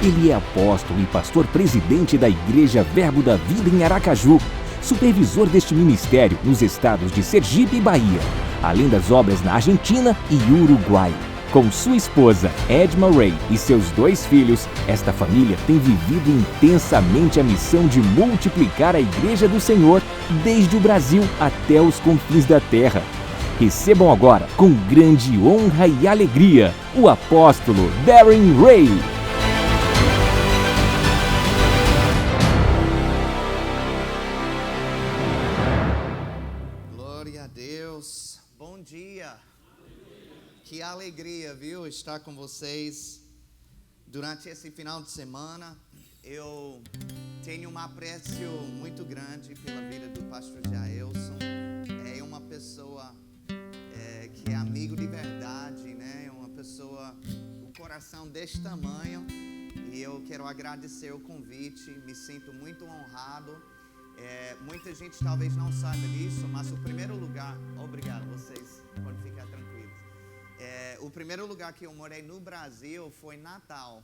Ele é apóstolo e pastor presidente da Igreja Verbo da Vida em Aracaju, supervisor deste ministério nos estados de Sergipe e Bahia, além das obras na Argentina e Uruguai. Com sua esposa, Edma Ray, e seus 2 filhos, esta família tem vivido intensamente a missão de multiplicar a Igreja do Senhor desde o Brasil até os confins da terra. Recebam agora, com grande honra e alegria, o apóstolo Darren Ray. Glória a Deus. Bom dia. Que alegria, viu, estar com vocês durante esse final de semana. Eu tenho um apreço muito grande pela vida do pastor Jaelson. É uma pessoa que é amigo de verdade, né? É uma pessoa com o coração deste tamanho. E eu quero agradecer o convite. Me sinto muito honrado. Muita gente talvez não saiba disso, mas o primeiro lugar... Obrigado, vocês podem ficar tranquilos. O primeiro lugar que eu morei no Brasil foi Natal,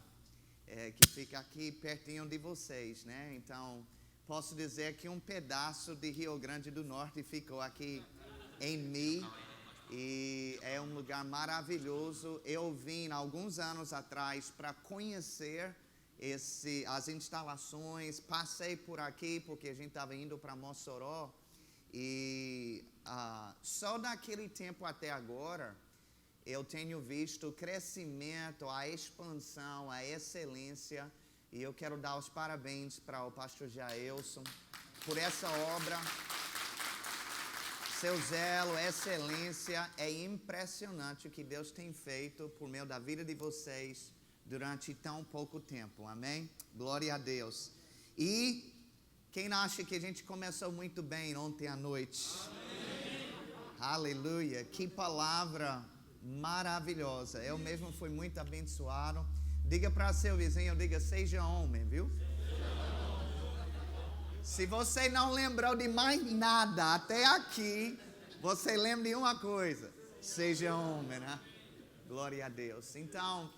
que fica aqui pertinho de vocês, né? Então, posso dizer que um pedaço de Rio Grande do Norte ficou aqui em mim, e é um lugar maravilhoso. Eu vim alguns anos atrás para conhecer as instalações, passei por aqui porque a gente estava indo para Mossoró, e só daquele tempo até agora, eu tenho visto o crescimento, a expansão, a excelência, e eu quero dar os parabéns para o pastor Jaelson por essa obra. Seu zelo, excelência, é impressionante o que Deus tem feito por meio da vida de vocês durante tão pouco tempo, amém? Glória a Deus. E quem acha que a gente começou muito bem ontem à noite? Amém. Aleluia, que palavra maravilhosa. Eu mesmo fui muito abençoado. Diga para seu vizinho, diga, seja homem, viu? Se você não lembrou de mais nada até aqui, você lembra de uma coisa: seja homem, né? Glória a Deus. Então,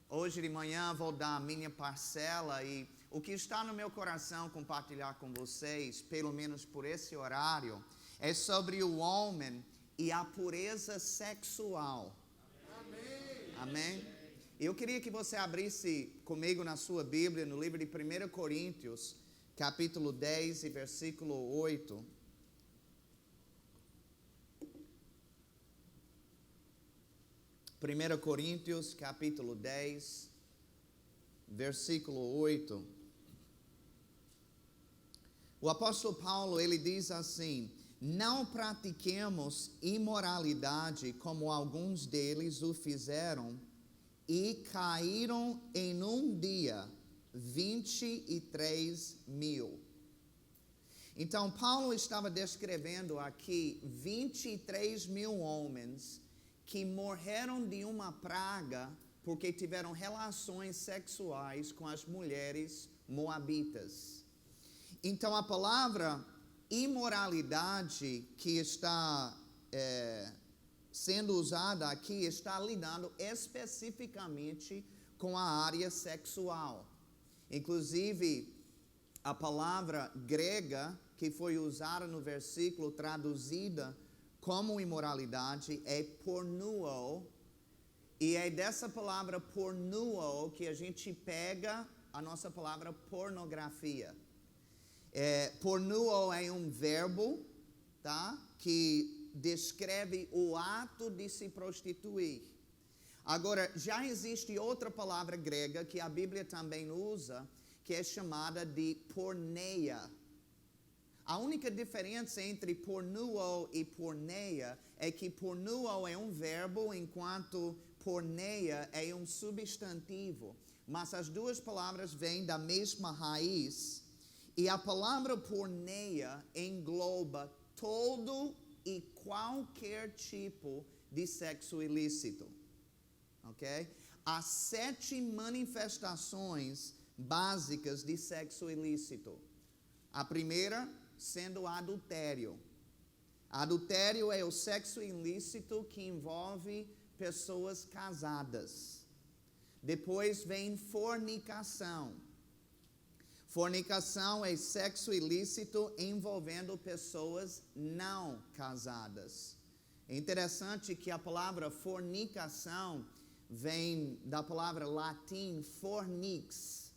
hoje de manhã vou dar a minha parcela, e o que está no meu coração compartilhar com vocês, pelo menos por esse horário, é sobre o homem e a pureza sexual. Amém. Amém? Eu queria que você abrisse comigo na sua Bíblia, no livro de 1 Coríntios, capítulo 10 e versículo 8. Primeira Coríntios, capítulo 10, versículo 8. O apóstolo Paulo, ele diz assim: não pratiquemos imoralidade como alguns deles o fizeram e caíram em um dia 23 mil. Então, Paulo estava descrevendo aqui 23 mil homens que morreram de uma praga porque tiveram relações sexuais com as mulheres moabitas. Então, a palavra imoralidade que está sendo usada aqui está lidando especificamente com a área sexual. Inclusive, a palavra grega que foi usada no versículo, traduzida como imoralidade, é pornuo, e é dessa palavra pornuo que a gente pega a nossa palavra pornografia. Pornuo é um verbo, tá? Que descreve o ato de se prostituir. Agora, já existe outra palavra grega que a Bíblia também usa, que é chamada de porneia. A única diferença entre pornuo e porneia é que pornuo é um verbo, enquanto porneia é um substantivo. Mas as duas palavras vêm da mesma raiz. E a palavra porneia engloba todo e qualquer tipo de sexo ilícito. Ok? Há 7 manifestações básicas de sexo ilícito. A primeira sendo adultério. Adultério é o sexo ilícito que envolve pessoas casadas. Depois vem fornicação. Fornicação é sexo ilícito envolvendo pessoas não casadas. É interessante que a palavra fornicação vem da palavra latim fornix.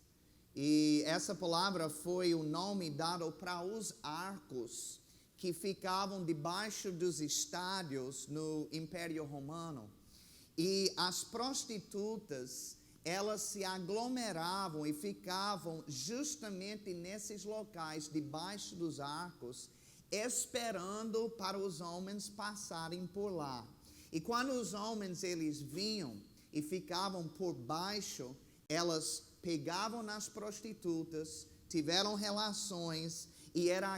E essa palavra foi o nome dado para os arcos que ficavam debaixo dos estádios no Império Romano. E as prostitutas, elas se aglomeravam e ficavam justamente nesses locais, debaixo dos arcos, esperando para os homens passarem por lá. E quando os homens eles vinham e ficavam por baixo, elas pegavam nas prostitutas, tiveram relações, e era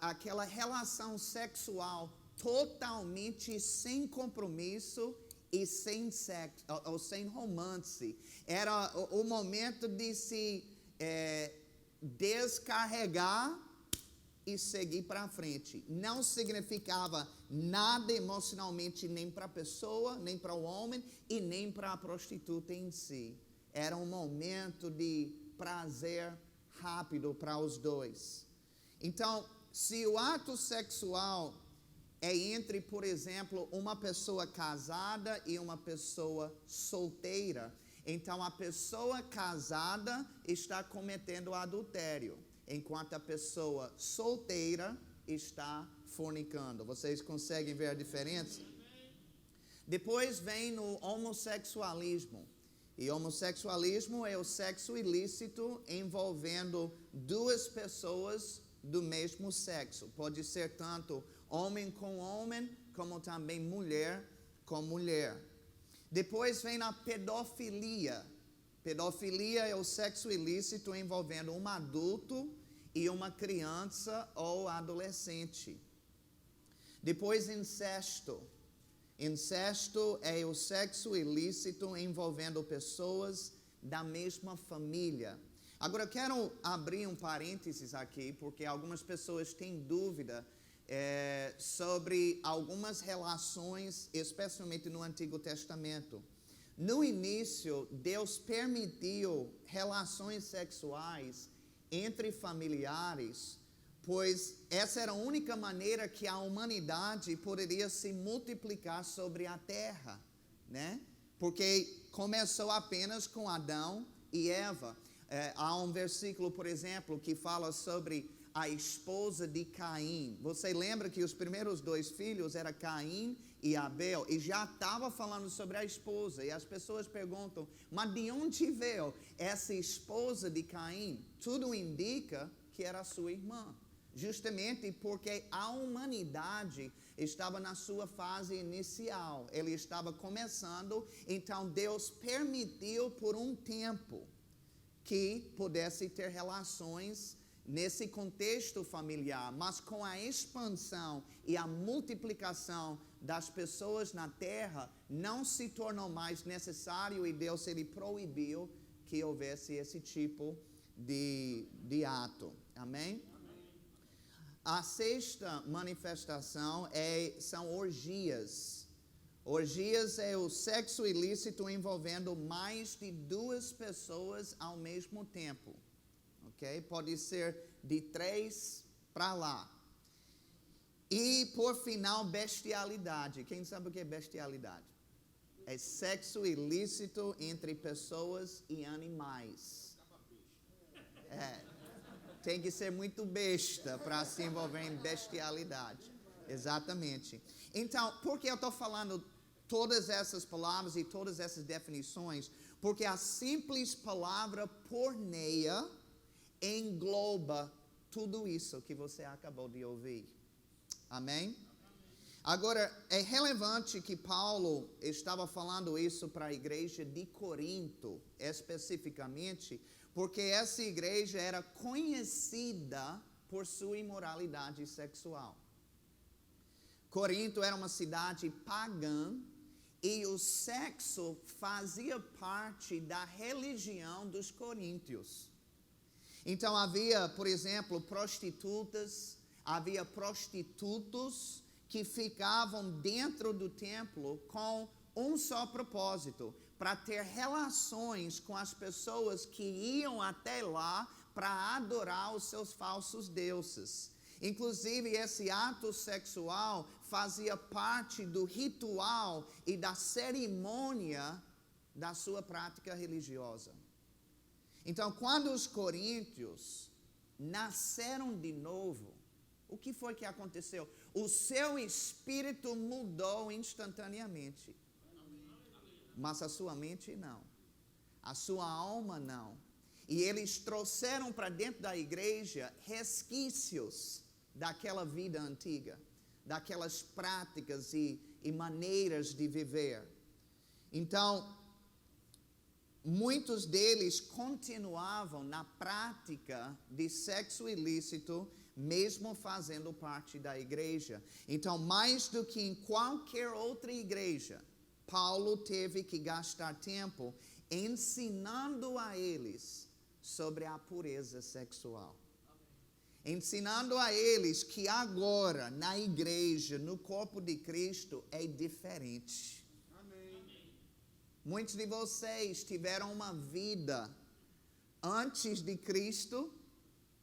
aquela relação sexual totalmente sem compromisso e sem sexo, ou sem romance. Era o momento de se descarregar e seguir para frente. Não significava nada emocionalmente nem para a pessoa, nem para o homem e nem para a prostituta em si. Era um momento de prazer rápido para os dois. Então, se o ato sexual é entre, por exemplo, uma pessoa casada e uma pessoa solteira, então a pessoa casada está cometendo adultério, enquanto a pessoa solteira está fornicando. Vocês conseguem ver a diferença? Depois vem no homossexualismo. E homossexualismo é o sexo ilícito envolvendo duas pessoas do mesmo sexo. Pode ser tanto homem com homem, como também mulher com mulher. Depois vem a pedofilia. Pedofilia é o sexo ilícito envolvendo um adulto e uma criança ou adolescente. Depois, incesto. Incesto é o sexo ilícito envolvendo pessoas da mesma família. Agora, eu quero abrir um parênteses aqui, porque algumas pessoas têm dúvida sobre algumas relações, especialmente no Antigo Testamento. No início, Deus permitiu relações sexuais entre familiares, pois essa era a única maneira que a humanidade poderia se multiplicar sobre a terra, né? Porque começou apenas com Adão e Eva. Há um versículo, por exemplo, que fala sobre a esposa de Caim. Você lembra que os primeiros dois filhos eram Caim e Abel, e já estava falando sobre a esposa, e as pessoas perguntam, mas de onde veio essa esposa de Caim? Tudo indica que era sua irmã, justamente porque a humanidade estava na sua fase inicial, ele estava começando, então Deus permitiu por um tempo que pudesse ter relações nesse contexto familiar, mas com a expansão e a multiplicação das pessoas na terra, não se tornou mais necessário e Deus ele proibiu que houvesse esse tipo de ato. Amém? A sexta manifestação são orgias. Orgias é o sexo ilícito envolvendo mais de duas pessoas ao mesmo tempo. Okay? Pode ser de 3 para lá. E, por final, bestialidade. Quem sabe o que é bestialidade? É sexo ilícito entre pessoas e animais. Tem que ser muito besta para se envolver em bestialidade. Exatamente. Então, por que eu estou falando todas essas palavras e todas essas definições? Porque a simples palavra porneia engloba tudo isso que você acabou de ouvir. Amém? Agora, é relevante que Paulo estava falando isso para a igreja de Corinto, especificamente, porque essa igreja era conhecida por sua imoralidade sexual. Corinto era uma cidade pagã e o sexo fazia parte da religião dos coríntios. Então havia, por exemplo, prostitutas, havia prostitutos que ficavam dentro do templo com um só propósito, para ter relações com as pessoas que iam até lá para adorar os seus falsos deuses. Inclusive, esse ato sexual fazia parte do ritual e da cerimônia da sua prática religiosa. Então, quando os coríntios nasceram de novo, o que foi que aconteceu? O seu espírito mudou instantaneamente. Mas a sua mente não. A sua alma não. E eles trouxeram para dentro da igreja resquícios daquela vida antiga, daquelas práticas e maneiras de viver. Então, muitos deles continuavam na prática de sexo ilícito, mesmo fazendo parte da igreja. Então, mais do que em qualquer outra igreja, Paulo teve que gastar tempo ensinando a eles sobre a pureza sexual. Ensinando a eles que agora, na igreja, no corpo de Cristo, é diferente. Amém. Muitos de vocês tiveram uma vida antes de Cristo.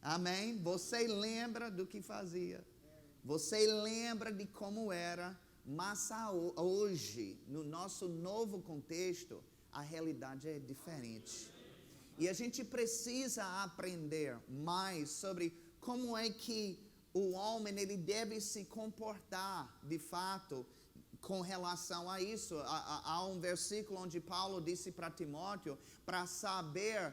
Amém? Você lembra do que fazia. Você lembra de como era. Mas hoje, no nosso novo contexto, a realidade é diferente. E a gente precisa aprender mais sobre como é que o homem ele deve se comportar, de fato, com relação a isso. Há um versículo onde Paulo disse para Timóteo para saber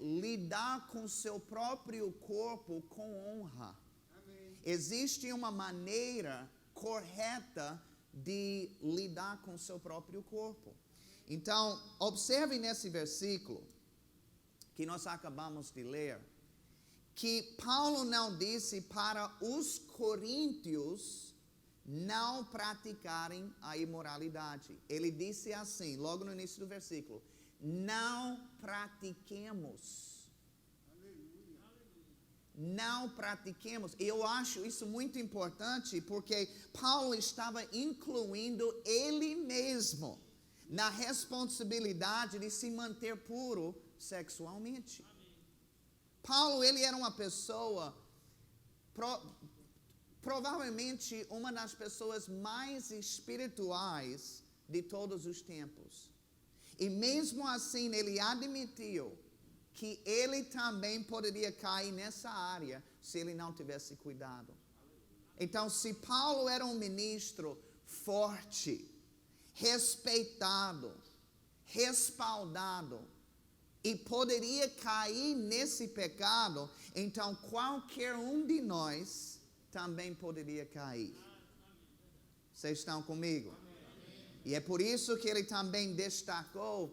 lidar com seu próprio corpo com honra. Amém. Existe uma maneira correta de lidar com seu próprio corpo. Então, observe nesse versículo que nós acabamos de ler, que Paulo não disse para os coríntios não praticarem a imoralidade. Ele disse assim, logo no início do versículo, não pratiquemos. Não pratiquemos. Eu acho isso muito importante porque Paulo estava incluindo ele mesmo na responsabilidade de se manter puro sexualmente. Paulo, ele era uma pessoa, provavelmente uma das pessoas mais espirituais de todos os tempos. E mesmo assim, ele admitiu que ele também poderia cair nessa área se ele não tivesse cuidado. Então, se Paulo era um ministro forte, respeitado, respaldado, e poderia cair nesse pecado, então qualquer um de nós também poderia cair. Vocês estão comigo? E é por isso que ele também destacou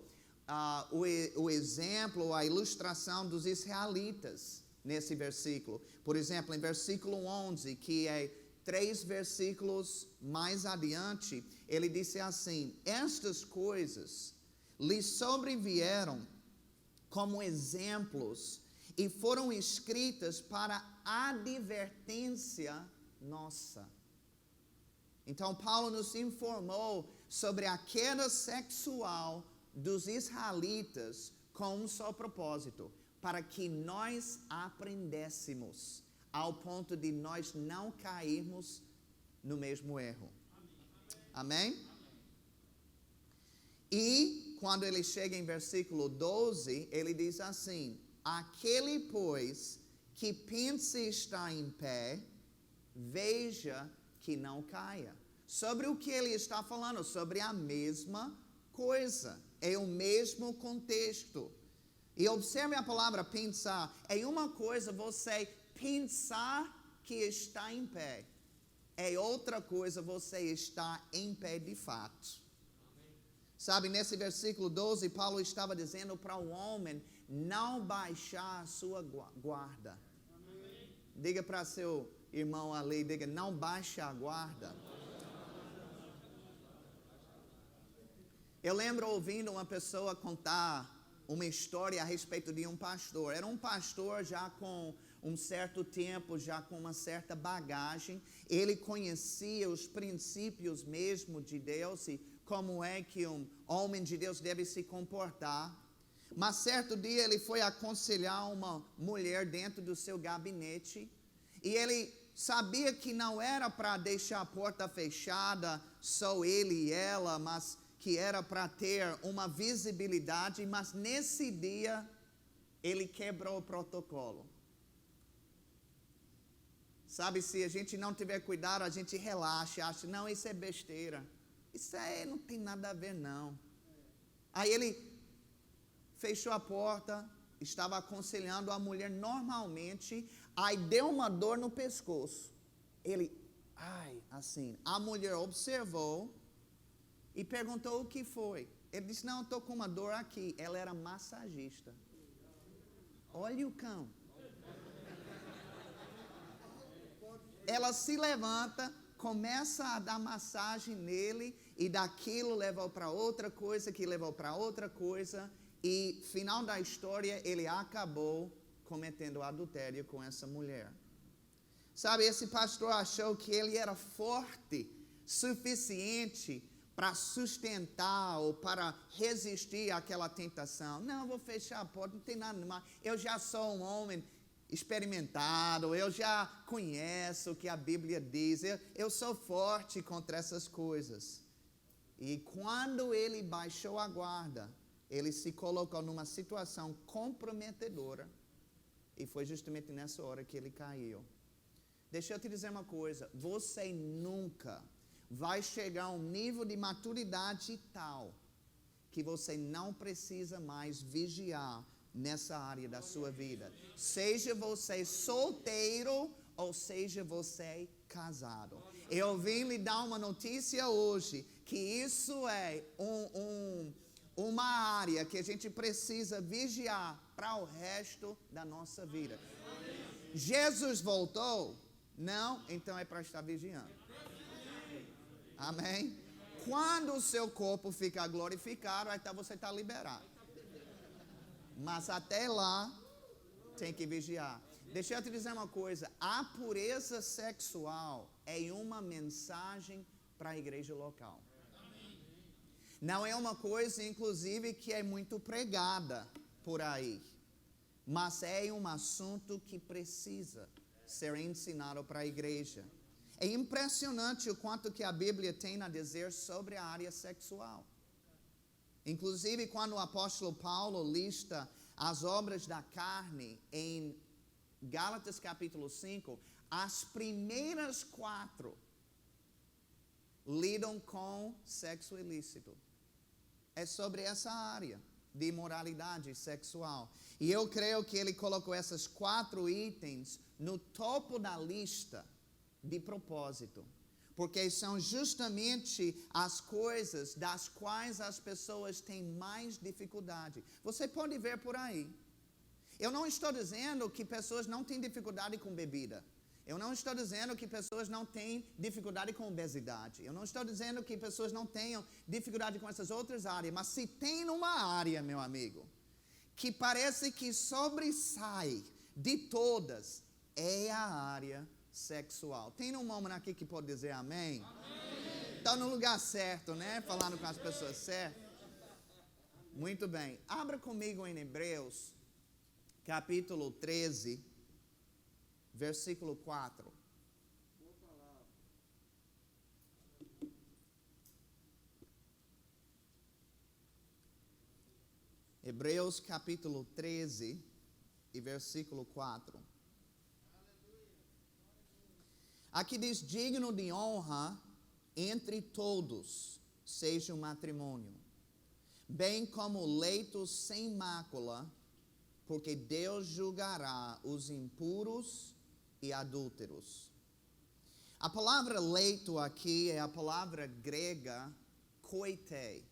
o exemplo, a ilustração dos israelitas nesse versículo. Por exemplo, em versículo 11, que é 3 versículos mais adiante, ele disse assim: estas coisas lhes sobrevieram como exemplos e foram escritas para advertência nossa. Então, Paulo nos informou sobre a queda sexual dos israelitas com um só propósito, para que nós aprendêssemos ao ponto de nós não cairmos no mesmo erro. Amém? E quando ele chega em versículo 12, ele diz assim: aquele, pois, que pensa estar em pé, veja que não caia. Sobre o que ele está falando? Sobre a mesma coisa. É o mesmo contexto. E observe a palavra pensar. É uma coisa você pensar que está em pé. É outra coisa você estar em pé de fato. Sabe, nesse versículo 12, Paulo estava dizendo para o homem não baixar a sua guarda. Amém. Diga para seu irmão ali, diga, não baixe a guarda. Eu lembro ouvindo uma pessoa contar uma história a respeito de um pastor. Era um pastor já com um certo tempo, já com uma certa bagagem. Ele conhecia os princípios mesmo de Deus e como é que um homem de Deus deve se comportar. Mas certo dia ele foi aconselhar uma mulher dentro do seu gabinete. E ele sabia que não era para deixar a porta fechada, só ele e ela, mas que era para ter uma visibilidade. Mas nesse dia ele quebrou o protocolo. Sabe, se a gente não tiver cuidado, a gente relaxa, acha, não, isso é besteira. Isso aí não tem nada a ver, não. Aí ele fechou a porta, estava aconselhando a mulher normalmente, aí deu uma dor no pescoço. Ele, assim. A mulher observou e perguntou o que foi. Ele disse, não, estou com uma dor aqui. Ela era massagista. Olha o cão. Ela se levanta, começa a dar massagem nele, e daquilo levou para outra coisa, que levou para outra coisa, e final da história, ele acabou cometendo adultério com essa mulher. Sabe, esse pastor achou que ele era forte, suficiente para sustentar ou para resistir àquela tentação. Não, vou fechar a porta, não tem nada mais. Eu já sou um homem experimentado, eu já conheço o que a Bíblia diz, eu sou forte contra essas coisas. E quando ele baixou a guarda, ele se colocou numa situação comprometedora, e foi justamente nessa hora que ele caiu. Deixa eu te dizer uma coisa, você nunca vai chegar a um nível de maturidade tal que você não precisa mais vigiar nessa área da sua vida. Seja você solteiro ou seja você casado. Eu vim lhe dar uma notícia hoje, que isso é uma área que a gente precisa vigiar para o resto da nossa vida. Jesus voltou? Não? Então é para estar vigiando. Amém? Quando o seu corpo ficar glorificado, então você está liberado. Mas até lá, tem que vigiar. Deixa eu te dizer uma coisa. A pureza sexual é uma mensagem para a igreja local. Não é uma coisa, inclusive, que é muito pregada por aí. Mas é um assunto que precisa ser ensinado para a igreja. É impressionante o quanto que a Bíblia tem a dizer sobre a área sexual. Inclusive, quando o apóstolo Paulo lista as obras da carne em Gálatas capítulo 5, as primeiras 4 lidam com sexo ilícito. É sobre essa área de imoralidade sexual. E eu creio que ele colocou esses 4 itens no topo da lista de propósito. Porque são justamente as coisas das quais as pessoas têm mais dificuldade. Você pode ver por aí. Eu não estou dizendo que pessoas não têm dificuldade com bebida. Eu não estou dizendo que pessoas não têm dificuldade com obesidade. Eu não estou dizendo que pessoas não tenham dificuldade com essas outras áreas. Mas se tem uma área, meu amigo, que parece que sobressai de todas, é a área sexual. Tem um homem aqui que pode dizer amém? Amém. Está no lugar certo, né? Falando com as pessoas certas. Muito bem. Abra comigo em Hebreus, capítulo 13, versículo 4. Hebreus, capítulo 13, e versículo 4. Aqui diz, digno de honra entre todos seja o matrimônio, bem como o leito sem mácula, porque Deus julgará os impuros e adúlteros. A palavra leito aqui é a palavra grega koite.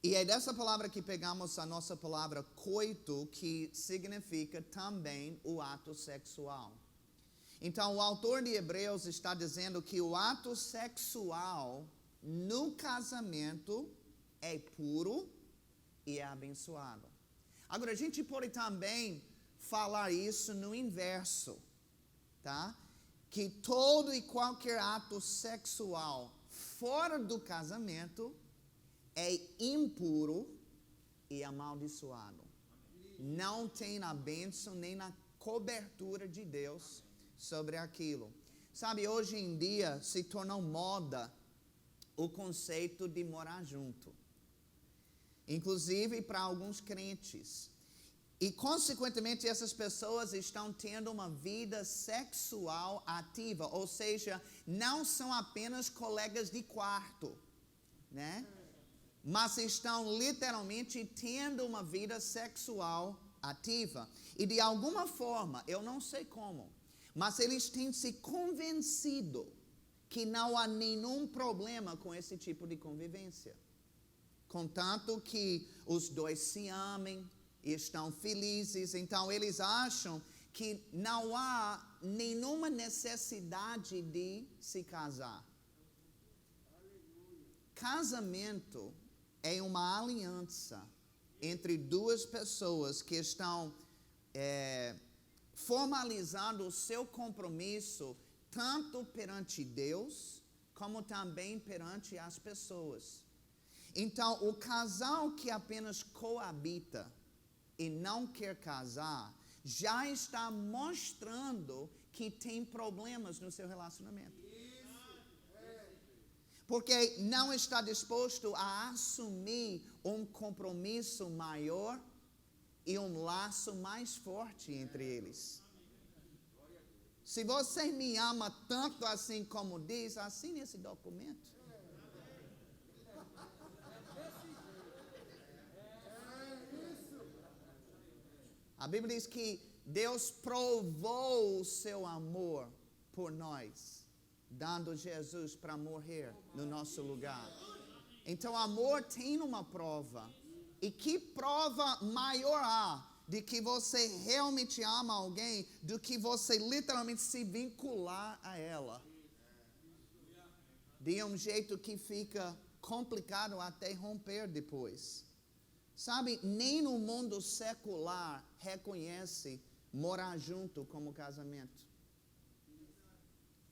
E é dessa palavra que pegamos a nossa palavra coito, que significa também o ato sexual. Então, o autor de Hebreus está dizendo que o ato sexual no casamento é puro e é abençoado. Agora, a gente pode também falar isso no inverso, tá? Que todo e qualquer ato sexual fora do casamento é impuro e amaldiçoado. Não tem a bênção nem a cobertura de Deus sobre aquilo. Sabe, hoje em dia se tornou moda o conceito de morar junto. Inclusive para alguns crentes. E, consequentemente, essas pessoas estão tendo uma vida sexual ativa. Ou seja, não são apenas colegas de quarto, né? Mas estão literalmente tendo uma vida sexual ativa. E de alguma forma, eu não sei como, mas eles têm se convencido que não há nenhum problema com esse tipo de convivência. Contanto que os dois se amem e estão felizes, então eles acham que não há nenhuma necessidade de se casar. Casamento é uma aliança entre duas pessoas que estão formalizando o seu compromisso tanto perante Deus como também perante as pessoas. Então, o casal que apenas coabita e não quer casar já está mostrando que tem problemas no seu relacionamento. Porque não está disposto a assumir um compromisso maior e um laço mais forte entre eles. Se você me ama tanto assim como diz, assine esse documento. A Bíblia diz que Deus provou o seu amor por nós, dando Jesus para morrer no nosso lugar. Então, amor tem uma prova. E que prova maior há de que você realmente ama alguém do que você literalmente se vincular a ela? De um jeito que fica complicado até romper depois. Sabe, nem no mundo secular reconhece morar junto como casamento.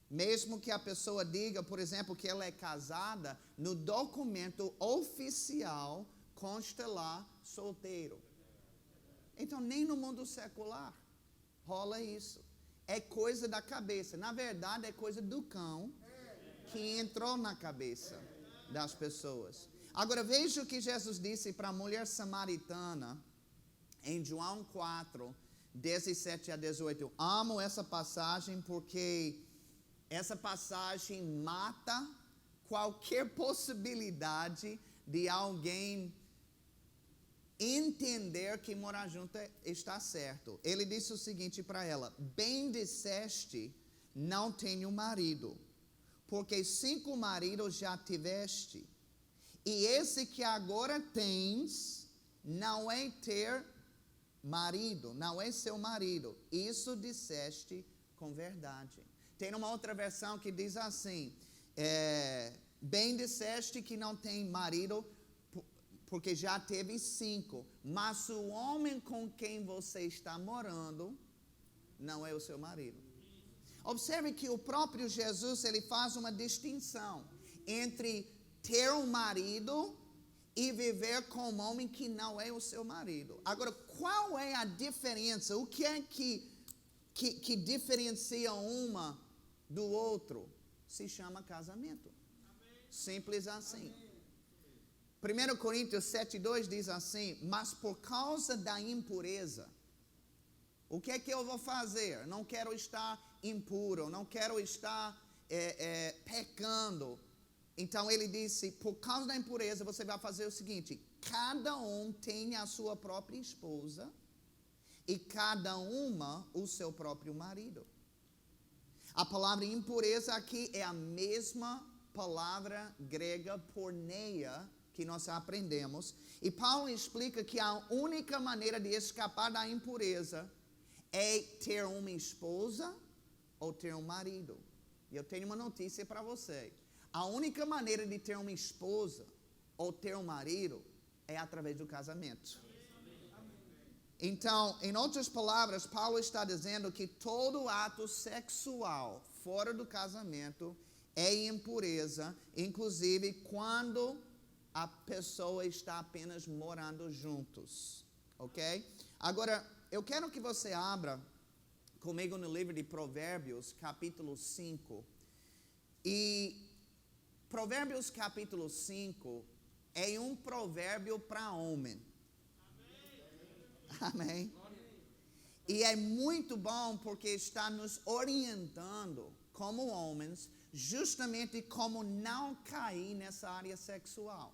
Mesmo que a pessoa diga, por exemplo, que ela é casada, no documento oficial consta lá solteiro. Então, nem no mundo secular rola isso. É coisa da cabeça. Na verdade, é coisa do cão que entrou na cabeça das pessoas. Agora, veja o que Jesus disse para a mulher samaritana em João 4, 17 a 18. Amo essa passagem porque essa passagem mata qualquer possibilidade de alguém entender que morar junto está certo. Ele disse o seguinte para ela: bem disseste, não tenho marido, porque 5 maridos já tiveste, e esse que agora tens não é ter marido, não é seu marido. Isso disseste com verdade. Tem uma outra versão que diz assim: bem disseste que não tem marido, porque já teve 5, mas o homem com quem você está morando não é o seu marido. Observe que o próprio Jesus, ele faz uma distinção entre ter um marido e viver com um homem que não é o seu marido. Agora, qual é a diferença? O que é que diferencia uma do outro? Se chama casamento. Simples assim. 1 Coríntios 7,2 diz assim: mas por causa da impureza, o que é que eu vou fazer? Não quero estar impuro, não quero estar pecando. Então ele disse, por causa da impureza, você vai fazer o seguinte: cada um tem a sua própria esposa e cada uma o seu próprio marido. A palavra impureza aqui é a mesma palavra grega porneia que nós aprendemos. E Paulo explica que a única maneira de escapar da impureza é ter uma esposa ou ter um marido. E eu tenho uma notícia para você. A única maneira de ter uma esposa ou ter um marido é através do casamento. Então, em outras palavras, Paulo está dizendo que todo ato sexual fora do casamento é impureza, inclusive quando a pessoa está apenas morando juntos, ok? Agora, eu quero que você abra comigo no livro de Provérbios, capítulo 5. E Provérbios, capítulo 5, é um provérbio para homem. Amém? E é muito bom porque está nos orientando como homens, justamente como não cair nessa área sexual.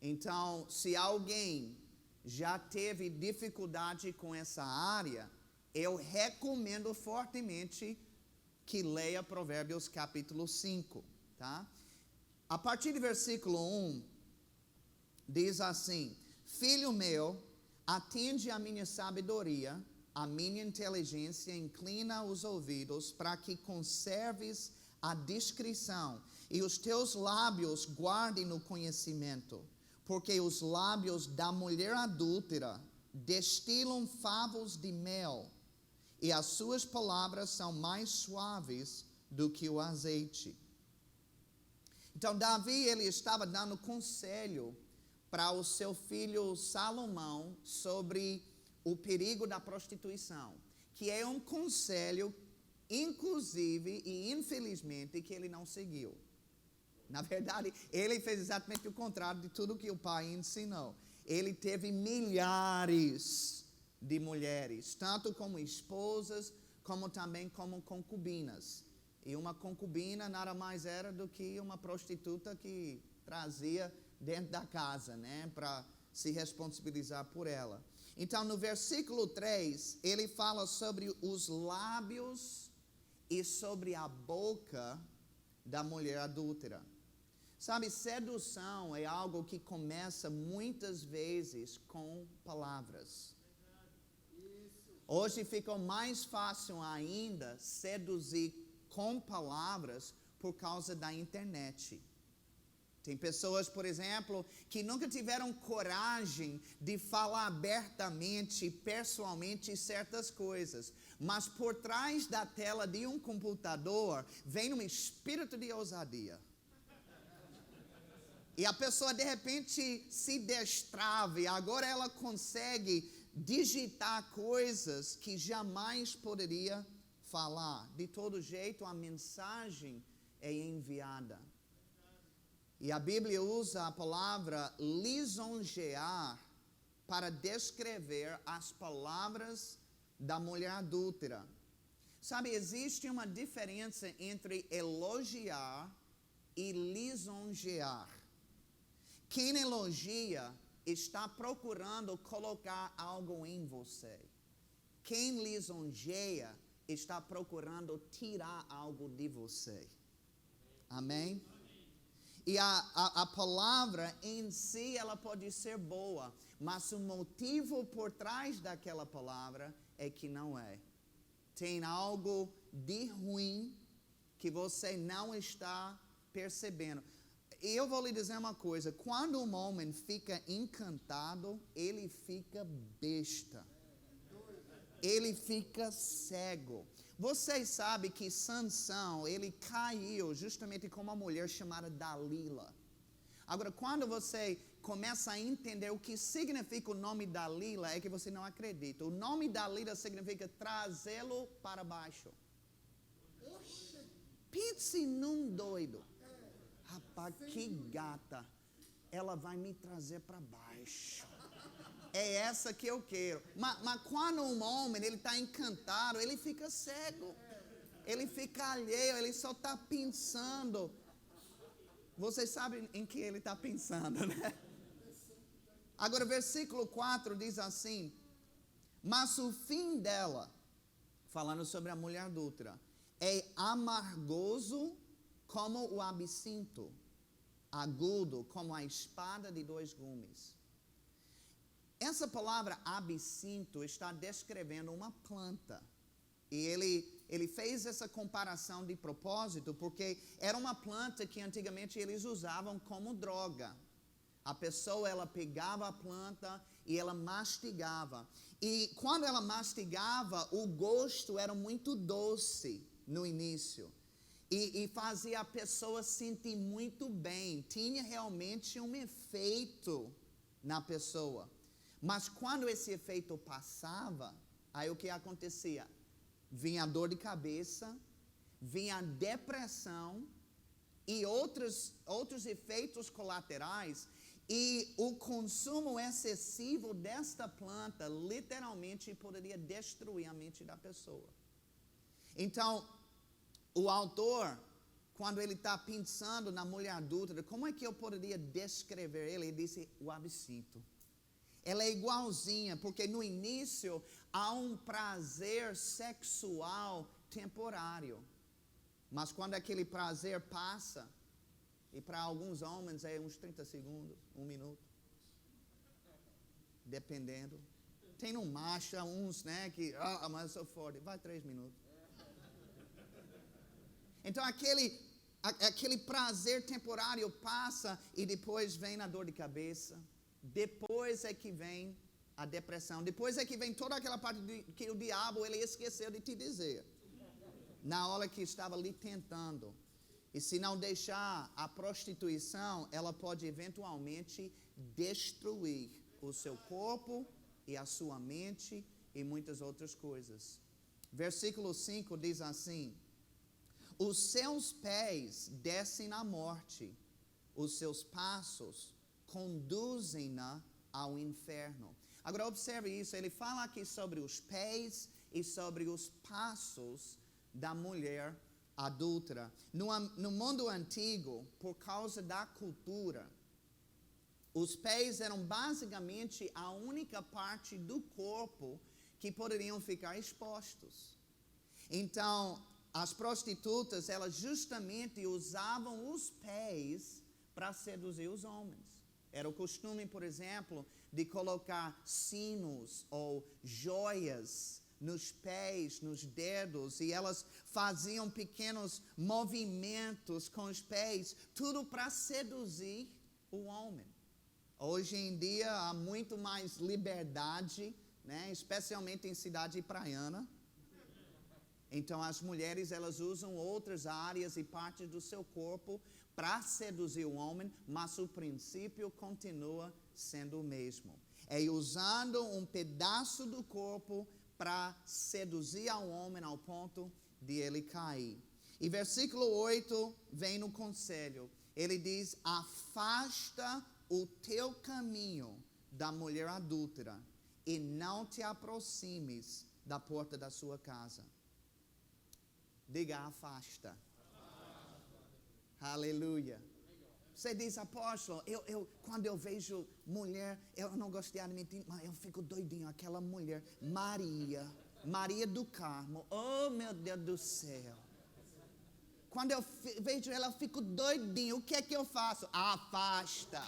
Então, se alguém já teve dificuldade com essa área, eu recomendo fortemente que leia Provérbios capítulo 5, tá? A partir do versículo 1, diz assim: Filho meu, atende à minha sabedoria, a minha inteligência, inclina os ouvidos para que conserves a discrição e os teus lábios guardem o conhecimento, porque os lábios da mulher adúltera destilam favos de mel e as suas palavras são mais suaves do que o azeite. Então Davi, ele estava dando conselho para o seu filho Salomão sobre o perigo da prostituição, que é um conselho, inclusive e infelizmente, que ele não seguiu. Na verdade, ele fez exatamente o contrário de tudo que o pai ensinou. Ele teve milhares de mulheres, tanto como esposas, como também como concubinas. E uma concubina nada mais era do que uma prostituta que trazia dentro da casa, né, para se responsabilizar por ela. Então, no versículo 3, ele fala sobre os lábios e sobre a boca da mulher adúltera. Sabe, sedução é algo que começa muitas vezes com palavras. Hoje ficou mais fácil ainda seduzir com palavras por causa da internet. Tem pessoas, por exemplo, que nunca tiveram coragem de falar abertamente, pessoalmente certas coisas, mas por trás da tela de um computador vem um espírito de ousadia. E a pessoa de repente se destrava e agora ela consegue digitar coisas que jamais poderia falar. De todo jeito, a mensagem é enviada. E a Bíblia usa a palavra lisonjear para descrever as palavras da mulher adúltera. Sabe, existe uma diferença entre elogiar e lisonjear. Quem elogia está procurando colocar algo em você. Quem lisonjeia está procurando tirar algo de você. Amém? E a palavra em si, ela pode ser boa, mas o motivo por trás daquela palavra é que não é. Tem algo de ruim que você não está percebendo. E eu vou lhe dizer uma coisa, quando um homem fica encantado, ele fica besta. Ele fica cego. Vocês sabem que Sansão, ele caiu justamente com uma mulher chamada Dalila. Agora, quando você começa a entender o que significa o nome Dalila, é que você não acredita. O nome Dalila significa trazê-lo para baixo. Pense num doido. Rapaz, que gata. Ela vai me trazer para baixo. É essa que eu quero. Mas quando um homem ele está encantado, ele fica cego. Ele fica alheio, ele só está pensando. Vocês sabem em que ele está pensando, né? Agora, versículo 4 diz assim: mas o fim dela, falando sobre a mulher adúltera, é amargoso como o absinto, agudo como a espada de 2 gumes. Essa palavra absinto está descrevendo uma planta. E ele fez essa comparação de propósito porque era uma planta que antigamente eles usavam como droga. A pessoa, ela pegava a planta e ela mastigava. E quando ela mastigava, o gosto era muito doce no início. E fazia a pessoa sentir muito bem. Tinha realmente um efeito na pessoa. Mas quando esse efeito passava, aí o que acontecia? Vinha a dor de cabeça, vinha a depressão e outros efeitos colaterais. E o consumo excessivo desta planta literalmente poderia destruir a mente da pessoa. Então, o autor, quando ele está pensando na mulher adúltera, como é que eu poderia descrever ele? Ele disse o absinto. Ela é igualzinha, porque no início há um prazer sexual temporário. Mas quando aquele prazer passa, e para alguns homens é uns 30 segundos, 1 minuto, dependendo. Tem um macho, uns, né, que, mas eu sou forte, vai 3 minutos. Então aquele prazer temporário passa e depois vem a dor de cabeça. Depois é que vem a depressão. Depois é que vem toda aquela parte que o diabo ele esqueceu de te dizer. Na hora que estava lhe tentando. E se não deixar a prostituição, ela pode eventualmente destruir o seu corpo e a sua mente e muitas outras coisas. Versículo 5 diz assim: os seus pés descem à morte, os seus passos conduzem-na ao inferno. Agora observe isso, ele fala aqui sobre os pés e sobre os passos da mulher adúltera. No mundo antigo, por causa da cultura, os pés eram basicamente a única parte do corpo que poderiam ficar expostos. Então, as prostitutas, elas justamente usavam os pés para seduzir os homens. Era o costume, por exemplo, de colocar sinos ou joias nos pés, nos dedos, e elas faziam pequenos movimentos com os pés, tudo para seduzir o homem. Hoje em dia há muito mais liberdade, né? Especialmente em cidade praiana. Então as mulheres elas usam outras áreas e partes do seu corpo para seduzir o homem, mas o princípio continua sendo o mesmo. É usando um pedaço do corpo para seduzir ao homem ao ponto de ele cair. E versículo 8 vem no conselho. Ele diz: afasta o teu caminho da mulher adúltera e não te aproximes da porta da sua casa. Diga: afasta. Aleluia. Você diz: apóstolo, quando eu vejo mulher, eu não gosto de admitir, mas eu fico doidinho. Aquela mulher, Maria do Carmo, oh meu Deus do céu. Quando eu vejo ela, eu fico doidinho. O que é que eu faço? Afasta.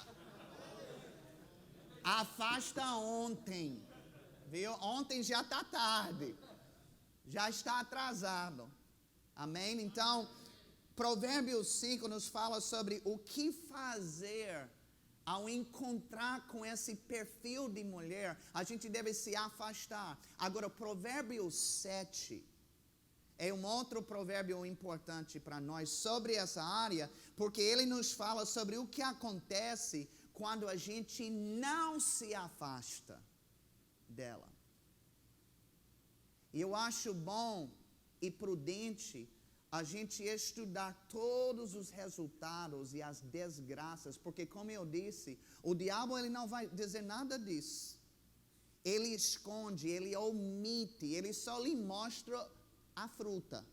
Afasta ontem. Viu? Ontem já está tarde. Já está atrasado. Amém? Então, Provérbios 5 nos fala sobre o que fazer ao encontrar com esse perfil de mulher. A gente deve se afastar. Agora, Provérbios 7 é um outro provérbio importante para nós sobre essa área, porque ele nos fala sobre o que acontece quando a gente não se afasta dela. E eu acho bom e prudente a gente estudar todos os resultados e as desgraças, porque como eu disse, o diabo ele não vai dizer nada disso. Ele esconde, ele omite, ele só lhe mostra a fruta,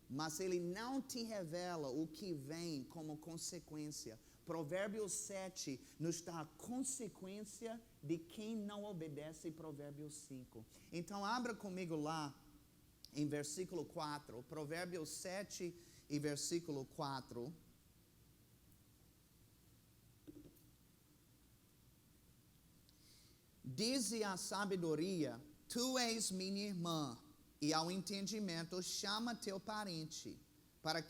mas ele não te revela o que vem como consequência. Provérbios 7 nos dá a consequência de quem não obedece Provérbios 5. Então abra comigo lá em versículo 4, Provérbios 7 e versículo 4. Dize a sabedoria: tu és minha irmã, e ao entendimento chama teu parente, para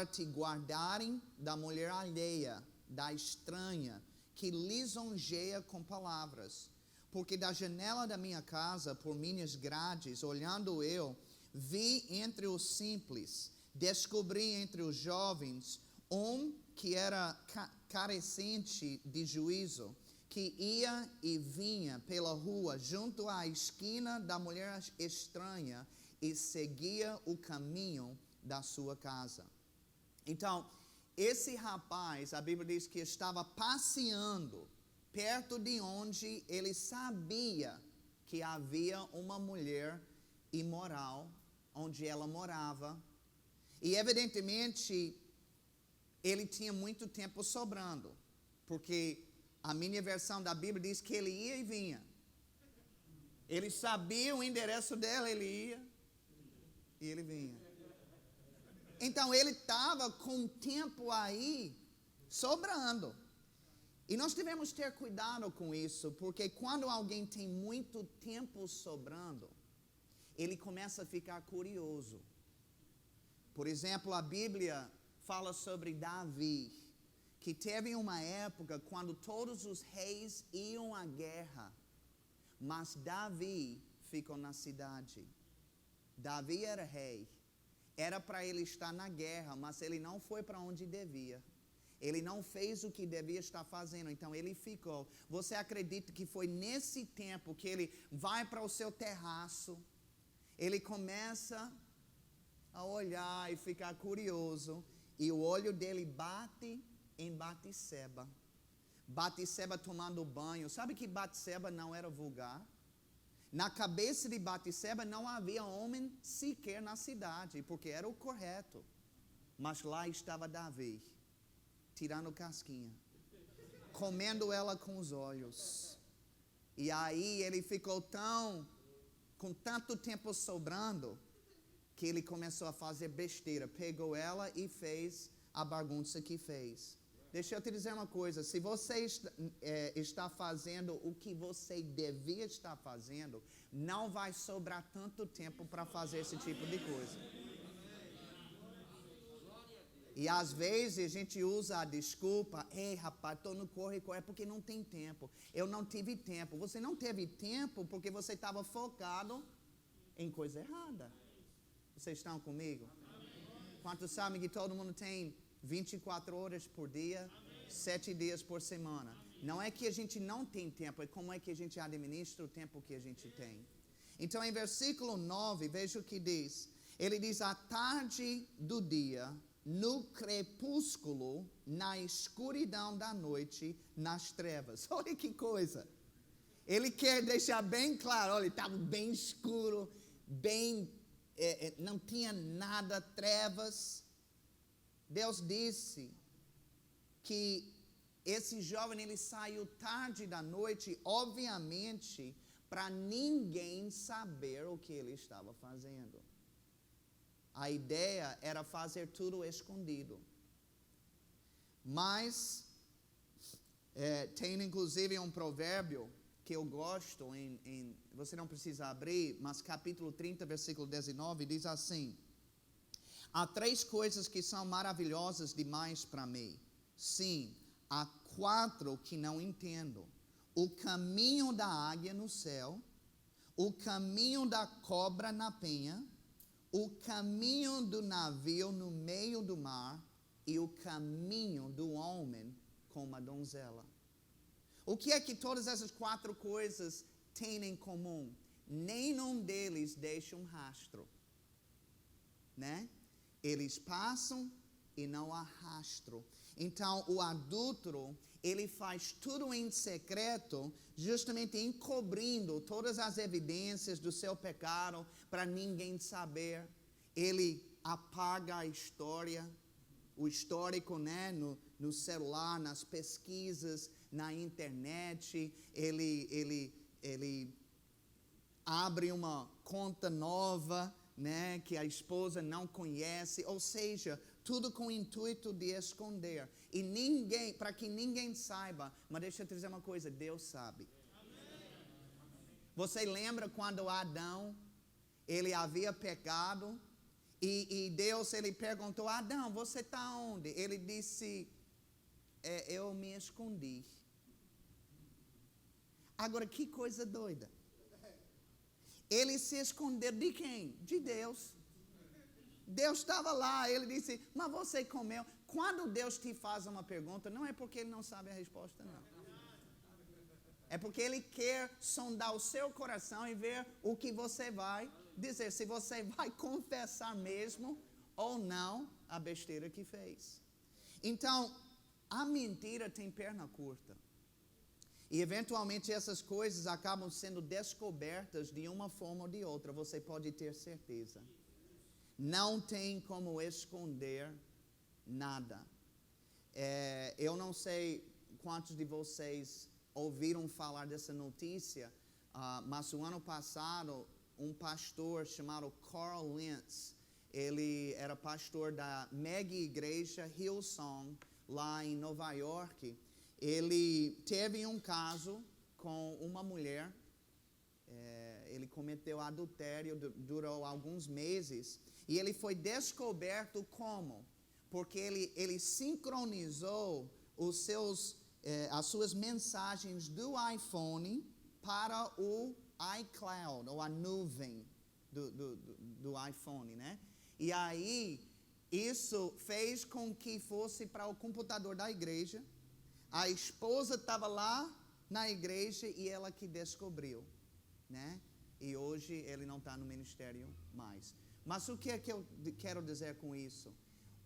te guardarem da mulher alheia, da estranha, que lisonjeia com palavras. Porque da janela da minha casa, por minhas grades, olhando eu, vi entre os simples, descobri entre os jovens que era carecente de juízo, que ia e vinha pela rua junto à esquina da mulher estranha e seguia o caminho da sua casa. Então, esse rapaz, a Bíblia diz que estava passeando perto de onde ele sabia que havia uma mulher imoral, onde ela morava. E evidentemente, ele tinha muito tempo sobrando, porque a minha versão da Bíblia diz que ele ia e vinha. Ele sabia o endereço dela, ele ia e ele vinha. Então ele estava com tempo aí sobrando. E nós devemos ter cuidado com isso, porque quando alguém tem muito tempo sobrando, ele começa a ficar curioso. Por exemplo, a Bíblia fala sobre Davi, que teve uma época quando todos os reis iam à guerra, mas Davi ficou na cidade. Davi era rei, era para ele estar na guerra, mas ele não foi para onde devia. Ele não fez o que devia estar fazendo, então ele ficou. Você acredita que foi nesse tempo que ele vai para o seu terraço, ele começa a olhar e ficar curioso, e o olho dele bate em Batseba. Batseba tomando banho. Sabe que Batseba não era vulgar? Na cabeça de Batseba não havia homem sequer na cidade, porque era o correto. Mas lá estava Davi, tirando casquinha, comendo ela com os olhos. E aí ele ficou com tanto tempo sobrando, que ele começou a fazer besteira. Pegou ela e fez a bagunça que fez. Deixa eu te dizer uma coisa. Se você está fazendo o que você devia estar fazendo, não vai sobrar tanto tempo para fazer esse tipo de coisa. E às vezes a gente usa a desculpa: ei rapaz, estou no corre, é porque não tem tempo. Eu não tive tempo. Você não teve tempo porque você estava focado em coisa errada. Vocês estão comigo? Quantos sabem que todo mundo tem 24 horas por dia, 7 dias por semana? Não é que a gente não tem tempo, é como é que a gente administra o tempo que a gente tem. Então, em versículo 9, veja o que diz. Ele diz: à tarde do dia, no crepúsculo, na escuridão da noite, nas trevas. Olha que coisa. Ele quer deixar bem claro, olha, estava bem escuro, não tinha nada, trevas. Deus disse que esse jovem, ele saiu tarde da noite, obviamente, para ninguém saber o que ele estava fazendo. A ideia era fazer tudo escondido. Mas, tem inclusive um provérbio que eu gosto, você não precisa abrir, mas capítulo 30, versículo 19, diz assim: há 3 coisas que são maravilhosas demais para mim. Sim, há 4 que não entendo. O caminho da águia no céu, o caminho da cobra na penha, o caminho do navio no meio do mar e o caminho do homem com uma donzela. O que é que todas essas 4 coisas têm em comum? Nenhum deles deixa um rastro, né? Eles passam e não há rastro. Então, o adúltero, ele faz tudo em secreto, justamente encobrindo todas as evidências do seu pecado para ninguém saber. Ele apaga a história, o histórico, né, no celular, nas pesquisas, na internet. Ele abre uma conta nova, né, que a esposa não conhece, ou seja, tudo com o intuito de esconder. E ninguém, para que ninguém saiba, mas deixa eu te dizer uma coisa, Deus sabe. Você lembra quando Adão, ele havia pecado, e Deus, ele perguntou: Adão, você está onde? Ele disse: eu me escondi. Agora, que coisa doida. Ele se escondeu de quem? De Deus. Deus estava lá, ele disse, mas você comeu. Quando Deus te faz uma pergunta, não é porque ele não sabe a resposta, não. É porque ele quer sondar o seu coração e ver o que você vai dizer. Se você vai confessar mesmo ou não a besteira que fez. Então, a mentira tem perna curta. E eventualmente essas coisas acabam sendo descobertas de uma forma ou de outra. Você pode ter certeza. Não tem como esconder nada. Eu não sei quantos de vocês ouviram falar dessa notícia, mas o ano passado, um pastor chamado Carl Lentz, ele era pastor da mega igreja Hillsong, lá em Nova York. Ele teve um caso com uma mulher, ele cometeu adultério, durou alguns meses, e ele foi descoberto como? Porque ele sincronizou as suas mensagens do iPhone para o iCloud, ou a nuvem do iPhone, né? E aí, isso fez com que fosse para o computador da igreja. A esposa estava lá na igreja e ela que descobriu, né? E hoje ele não está no ministério mais. Mas o que é que eu quero dizer com isso?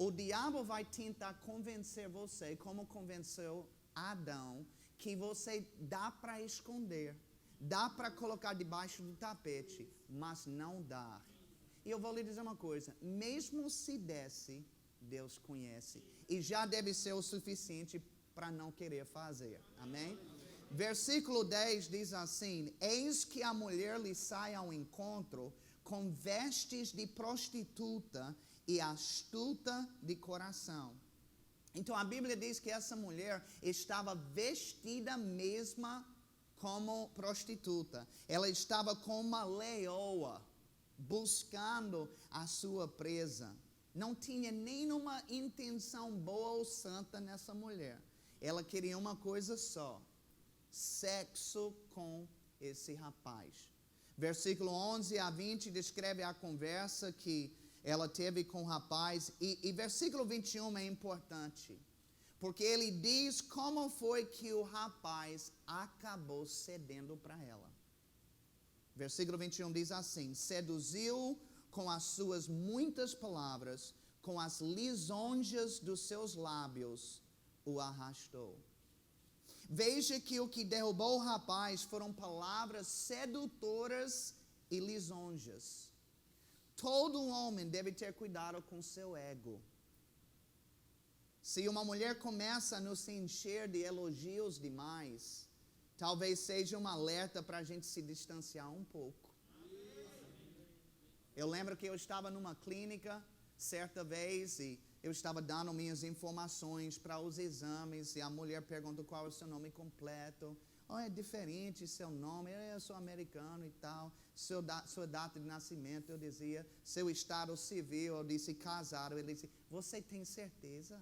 O diabo vai tentar convencer você, como convenceu Adão, que você dá para esconder, dá para colocar debaixo do tapete, mas não dá. E eu vou lhe dizer uma coisa, mesmo se desse, Deus conhece, e já deve ser o suficiente para não querer fazer, amém? Versículo 10 diz assim, eis que a mulher lhe sai ao encontro com vestes de prostituta e astuta de coração. Então a Bíblia diz que essa mulher estava vestida mesma como prostituta. Ela estava com uma leoa, buscando a sua presa. Não tinha nenhuma intenção boa ou santa nessa mulher. Ela queria uma coisa só, sexo com esse rapaz. Versículo 11 a 20 descreve a conversa que ela teve com o rapaz. E versículo 21 é importante, porque ele diz como foi que o rapaz acabou cedendo para ela. Versículo 21 diz assim, seduziu com as suas muitas palavras, com as lisonjas dos seus lábios, o arrastou. Veja que o que derrubou o rapaz foram palavras sedutoras e lisonjas. Todo homem deve ter cuidado com seu ego. Se uma mulher começa a nos encher de elogios demais, talvez seja um alerta para a gente se distanciar um pouco. Eu lembro que eu estava numa clínica certa vez e eu estava dando minhas informações para os exames e a mulher perguntou qual é o seu nome completo. Oh, é diferente seu nome, eu sou americano e tal. Sua data de nascimento, eu dizia. Seu estado civil, eu disse casado. Ele disse, você tem certeza?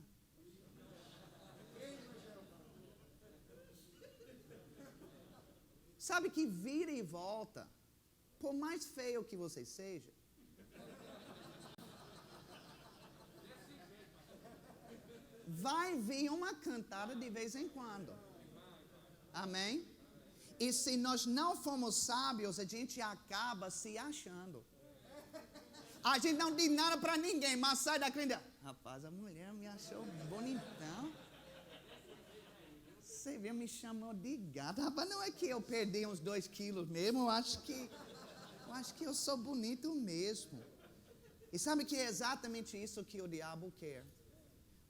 Sabe que vira e volta, por mais feio que você seja, vai vir uma cantada de vez em quando. Amém? E se nós não formos sábios, a gente acaba se achando. A gente não diz nada para ninguém, mas sai da clínica. Rapaz, a mulher me achou bonitão. Você viu, me chamou de gato. Rapaz, não é que eu perdi uns 2 quilos mesmo, eu acho que eu sou bonito mesmo. E sabe que é exatamente isso que o diabo quer.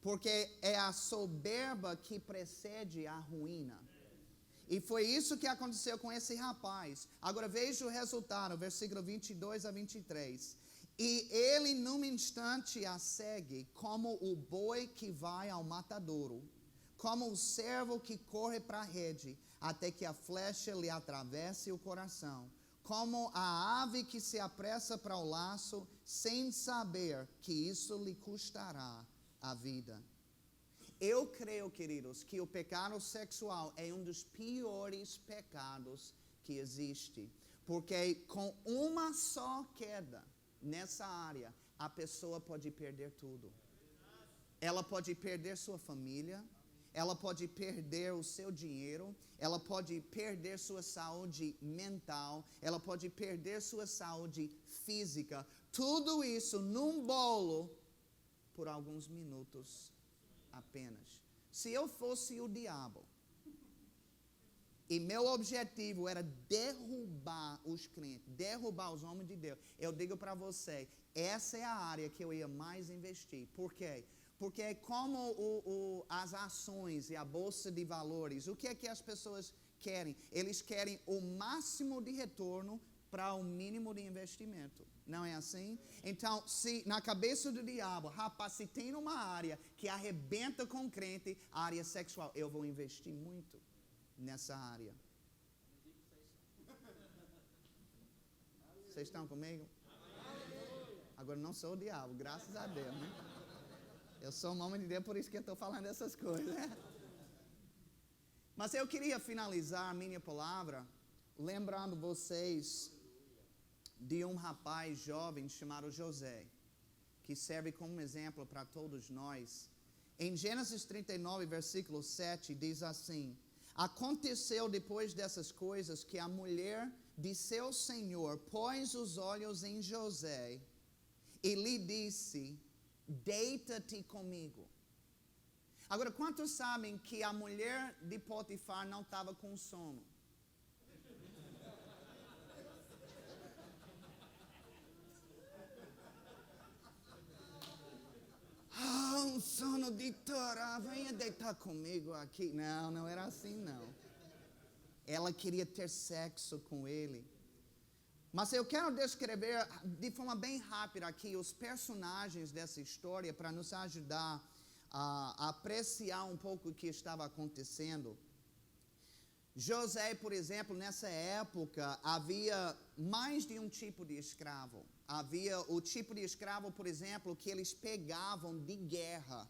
Porque é a soberba que precede a ruína. E foi isso que aconteceu com esse rapaz. Agora veja o resultado, versículo 22 a 23. E ele num instante a segue, como o boi que vai ao matadouro, como o servo que corre para a rede, até que a flecha lhe atravesse o coração, como a ave que se apressa para o laço, sem saber que isso lhe custará a vida. Eu creio, queridos, que o pecado sexual é um dos piores pecados que existe. Porque com uma só queda nessa área, a pessoa pode perder tudo. Ela pode perder sua família, ela pode perder o seu dinheiro, ela pode perder sua saúde mental, ela pode perder sua saúde física. Tudo isso num bolo por alguns minutos apenas. Se eu fosse o diabo e meu objetivo era derrubar os crentes, derrubar os homens de Deus, eu digo para você, essa é a área que eu ia mais investir. Por quê? Porque é como as ações e a bolsa de valores. O que é que as pessoas querem? Eles querem o máximo de retorno para o mínimo de investimento. Não é assim? Então, se na cabeça do diabo, rapaz, se tem uma área que arrebenta com o crente, a área sexual, eu vou investir muito nessa área. Vocês estão comigo? Agora, não sou o diabo, graças a Deus, né? Eu sou um homem de Deus, por isso que eu estou falando essas coisas, né? Mas eu queria finalizar a minha palavra lembrando vocês de um rapaz jovem chamado José, que serve como exemplo para todos nós. Em Gênesis 39, versículo 7, diz assim: aconteceu depois dessas coisas que a mulher de seu senhor pôs os olhos em José e lhe disse: deita-te comigo. Agora, quantos sabem que a mulher de Potifar não estava com sono? Um sono de Torá, venha deitar comigo aqui. Não, não era assim não. Ela queria ter sexo com ele. Mas eu quero descrever de forma bem rápida aqui os personagens dessa história para nos ajudar a apreciar um pouco o que estava acontecendo. José, por exemplo, nessa época havia mais de um tipo de escravo. Havia o tipo de escravo, por exemplo, que eles pegavam de guerra.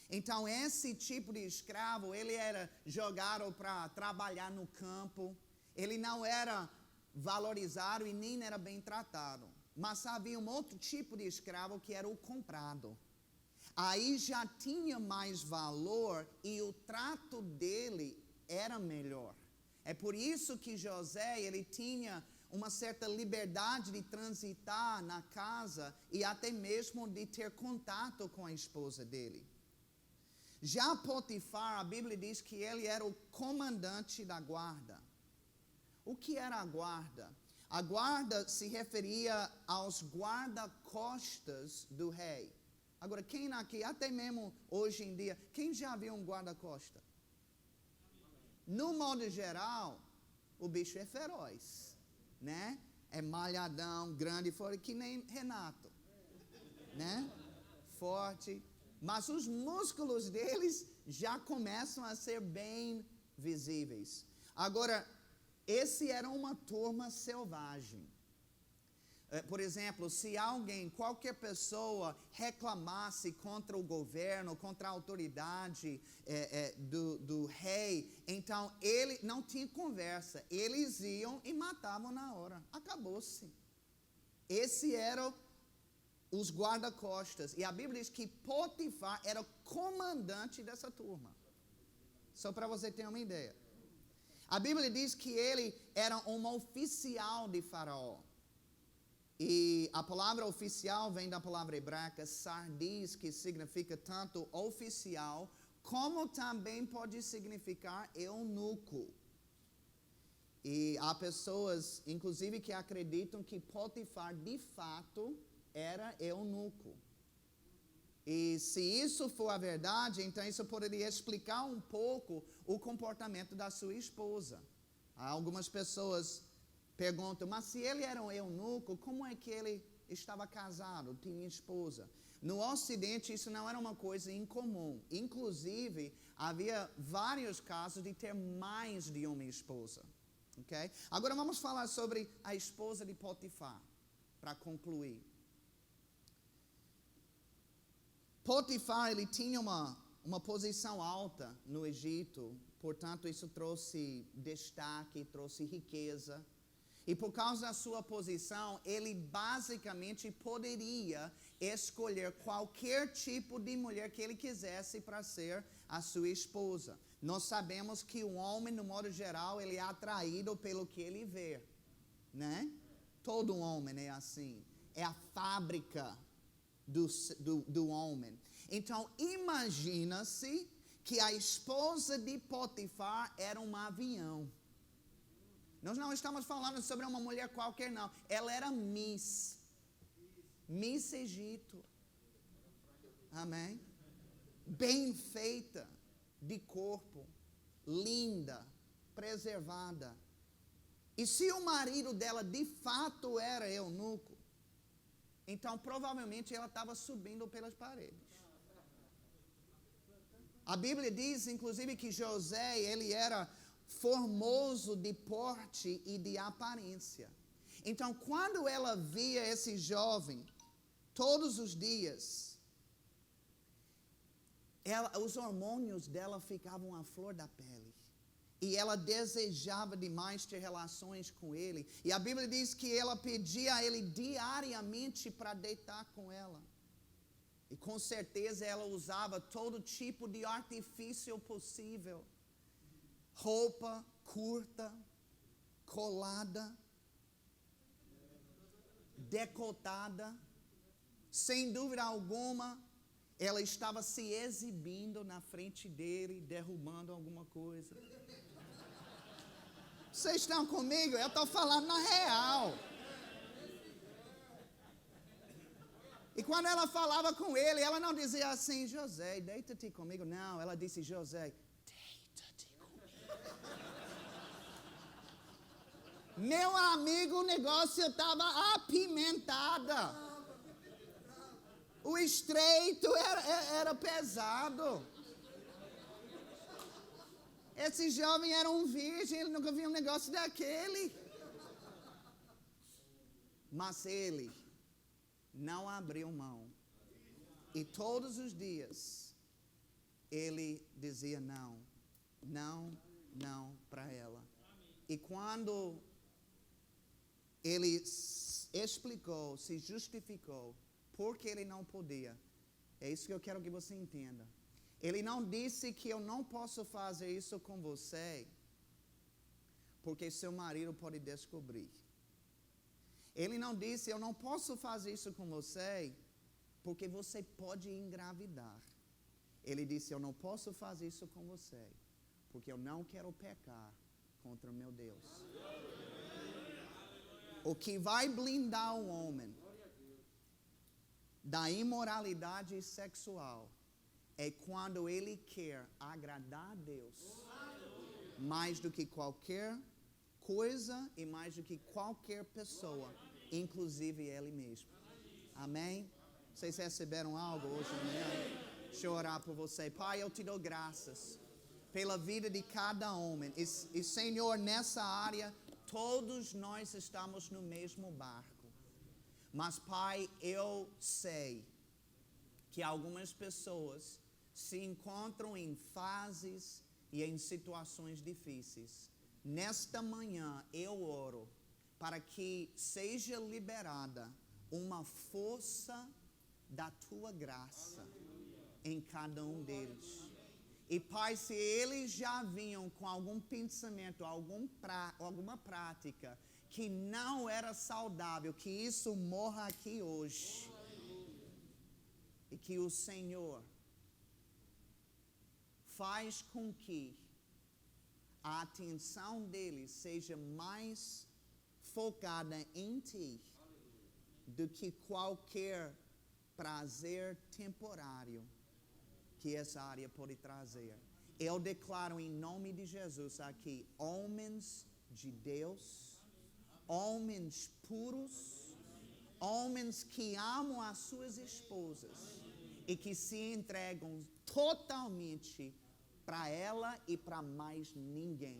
Então, esse tipo de escravo, ele era jogado para trabalhar no campo. Ele não era valorizado e nem era bem tratado. Mas havia um outro tipo de escravo que era o comprado. Aí já tinha mais valor e o trato dele era melhor. É por isso que José, ele tinha uma certa liberdade de transitar na casa e até mesmo de ter contato com a esposa dele. Já Potifar, a Bíblia diz que ele era o comandante da guarda. O que era a guarda? A guarda se referia aos guarda-costas do rei. Agora, quem aqui, até mesmo hoje em dia, quem já viu um guarda-costa? No modo geral, o bicho é feroz, né? É malhadão, grande, forte, que nem Renato, né? Forte. Mas os músculos deles já começam a ser bem visíveis. Agora, esse era uma turma selvagem. Por exemplo, se alguém, qualquer pessoa reclamasse contra o governo, contra a autoridade do rei, então ele não tinha conversa. Eles iam e matavam na hora. Acabou-se. Esse eram os guarda-costas. E a Bíblia diz que Potifar era o comandante dessa turma. Só para você ter uma ideia. A Bíblia diz que ele era um oficial de Faraó. E a palavra oficial vem da palavra hebraica sardis, que significa tanto oficial, como também pode significar eunuco. E há pessoas, inclusive, que acreditam que Potifar, de fato, era eunuco. E se isso for a verdade, então isso poderia explicar um pouco o comportamento da sua esposa. Há algumas pessoas perguntam, mas se ele era um eunuco, como é que ele estava casado, tinha esposa? No Ocidente, isso não era uma coisa incomum. Inclusive, havia vários casos de ter mais de uma esposa. Okay? Agora vamos falar sobre a esposa de Potifar, para concluir. Potifar, ele tinha uma posição alta no Egito, portanto, isso trouxe destaque, trouxe riqueza. E por causa da sua posição, ele basicamente poderia escolher qualquer tipo de mulher que ele quisesse para ser a sua esposa. Nós sabemos que o homem, no modo geral, ele é atraído pelo que ele vê, né? Todo homem é assim. É a fábrica do homem. Então, imagina-se que a esposa de Potifar era um avião. Nós não estamos falando sobre uma mulher qualquer, não. Ela era Miss Egito. Amém? Bem feita de corpo, linda, preservada. E se o marido dela de fato era eunuco, então provavelmente ela estava subindo pelas paredes. A Bíblia diz, inclusive, que José, ele era formoso de porte e de aparência. Então, quando ela via esse jovem, todos os dias, os hormônios dela ficavam à flor da pele. E ela desejava demais ter relações com ele. E a Bíblia diz que ela pedia a ele diariamente para deitar com ela. E com certeza ela usava todo tipo de artifício possível. Roupa curta, colada, decotada. Sem dúvida alguma, ela estava se exibindo na frente dele, derrubando alguma coisa. Vocês estão comigo? Eu estou falando na real. E quando ela falava com ele, ela não dizia assim, José, deita-te comigo. Não, ela disse, José, deita-te comigo. Meu amigo, o negócio estava apimentado. O estreito era pesado. Esse jovem era um virgem, ele nunca viu um negócio daquele. Mas ele não abriu mão. E todos os dias, ele dizia não para ela. E quando ele explicou, se justificou, porque ele não podia, é isso que eu quero que você entenda. Ele não disse que eu não posso fazer isso com você, porque seu marido pode descobrir. Ele não disse, eu não posso fazer isso com você, porque você pode engravidar. Ele disse, eu não posso fazer isso com você, porque eu não quero pecar contra o meu Deus. O que vai blindar o homem da imoralidade sexual é quando ele quer agradar a Deus mais do que qualquer coisa e mais do que qualquer pessoa, inclusive ele mesmo. Amém? Vocês receberam algo hoje de manhã? Deixa eu orar por você. Pai, eu te dou graças pela vida de cada homem. E Senhor, nessa área, todos nós estamos no mesmo barco. Mas, Pai, eu sei que algumas pessoas se encontram em fases e em situações difíceis. Nesta manhã, eu oro para que seja liberada uma força da Tua graça em cada um deles. E, Pai, se eles já vinham com algum pensamento, alguma prática que não era saudável, que isso morra aqui hoje. E que o Senhor faz com que a atenção deles seja mais focada em Ti do que qualquer prazer temporário que essa área pode trazer. Eu declaro em nome de Jesus aqui, homens de Deus, homens puros, homens que amam as suas esposas e que se entregam totalmente para ela e para mais ninguém.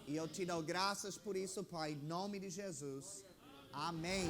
E eu te dou graças por isso, Pai, em nome de Jesus. Amém.